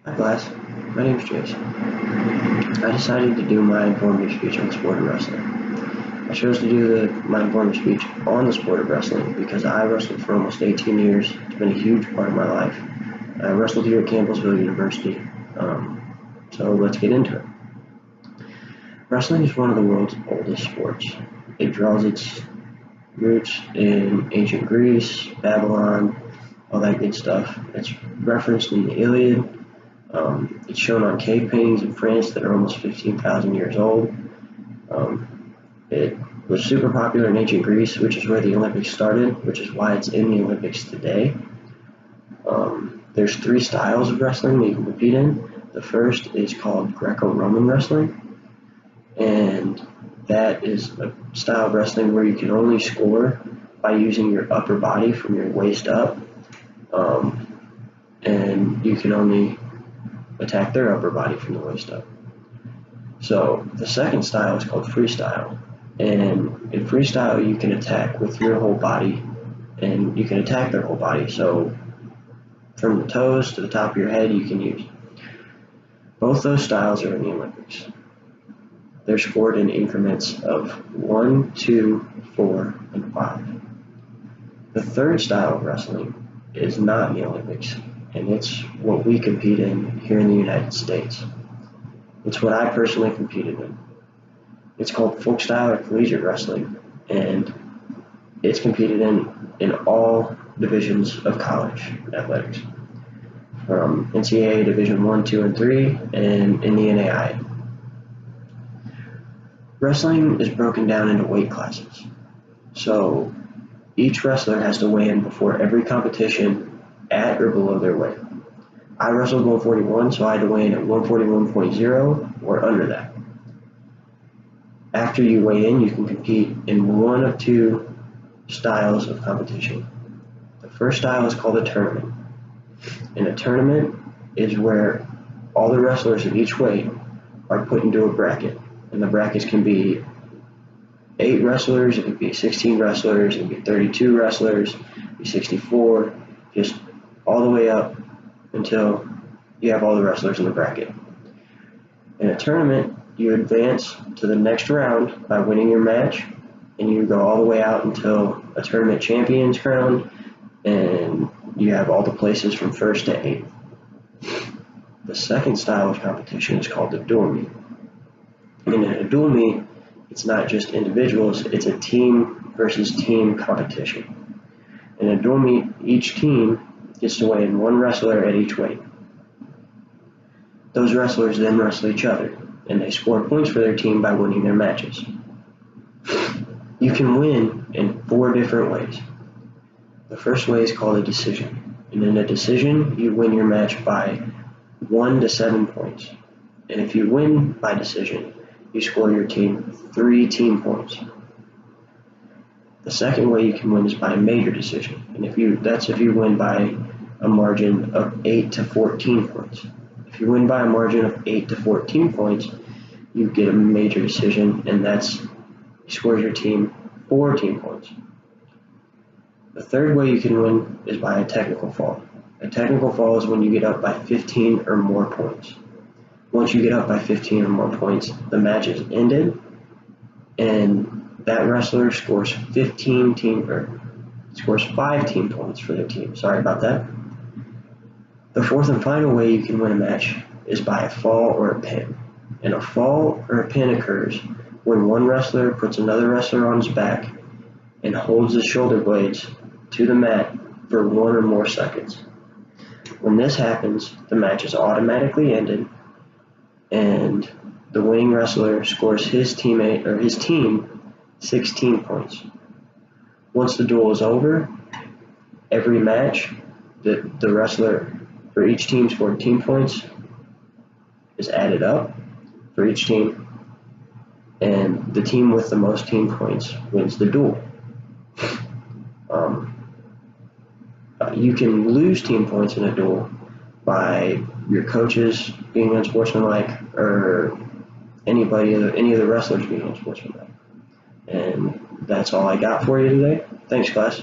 Hi class, my name is Jason. I decided to do my informative speech on the sport of wrestling. I chose to do my informative speech on the sport of wrestling because I wrestled for almost 18 years. It's been a huge part of my life. I wrestled here at Campbellsville University. So let's get into it. Wrestling is one of the world's oldest sports. It draws its roots in ancient Greece, Babylon, all that good stuff. It's referenced in the Iliad. It's shown on cave paintings in France that are almost 15,000 years old. It was super popular in ancient Greece, which is where the Olympics started, which is why it's in the Olympics today. There's three styles of wrestling that you can compete in. The first is called Greco-Roman wrestling, and that is a style of wrestling where you can only score by using your upper body from your waist up, and you can only attack their upper body from the waist up. So the second style is called freestyle, and in freestyle you can attack with your whole body, and you can attack their whole body. So from the toes to the top of your head you can use. Both those styles are in the Olympics. They're scored in increments of 1, 2, 4, and 5. The third style of wrestling is not in the Olympics, and it's what we compete in here in the United States. It's what I personally competed in. It's called folk style or collegiate wrestling, and it's competed in all divisions of college athletics, from NCAA Division 1, 2, and 3, and in the NAIA. Wrestling is broken down into weight classes. So each wrestler has to weigh in before every competition at or below their weight. I wrestled 141, so I had to weigh in at 141.0 or under that. After you weigh in, you can compete in one of two styles of competition. The first style is called a tournament. And a tournament is where all the wrestlers of each weight are put into a bracket. And the brackets can be 8 wrestlers, it could be 16 wrestlers, it could be 32 wrestlers, it could be 64, just all the way up until you have all the wrestlers in the bracket. In a tournament, you advance to the next round by winning your match, and you go all the way out until a tournament champion is crowned, and you have all the places from 1st to 8th. The second style of competition is called the dual meet. And in a dual meet, it's not just individuals, it's a team versus team competition. In a dual meet, each team gets to weigh in one wrestler at each weight. Those wrestlers then wrestle each other, and they score points for their team by winning their matches. You can win in 4 different ways. The first way is called a decision, and in a decision, you win your match by 1 to 7 points. And if you win by decision, you score your team 3 team points. The second way you can win is by a major decision, and if you win by a margin of 8 to 14 points. If you win by a margin of 8 to 14 points, you get a major decision, and scores your team 4 team points. The third way you can win is by a technical fall. A technical fall is when you get up by 15 or more points. Once you get up by 15 or more points, the match is ended, and that wrestler scores 5 team points for their team. Sorry about that. The fourth and final way you can win a match is by a fall or a pin. And a fall or a pin occurs when one wrestler puts another wrestler on his back and holds his shoulder blades to the mat for 1 or more seconds. When this happens, the match is automatically ended, and the winning wrestler scores his team 16 points. Once the duel is over, every match, the wrestler for each team scored team points is added up for each team, and the team with the most team points wins the duel. You can lose team points in a duel by your coaches being unsportsmanlike, or any of the wrestlers being unsportsmanlike. And that's all I got for you today. Thanks, class.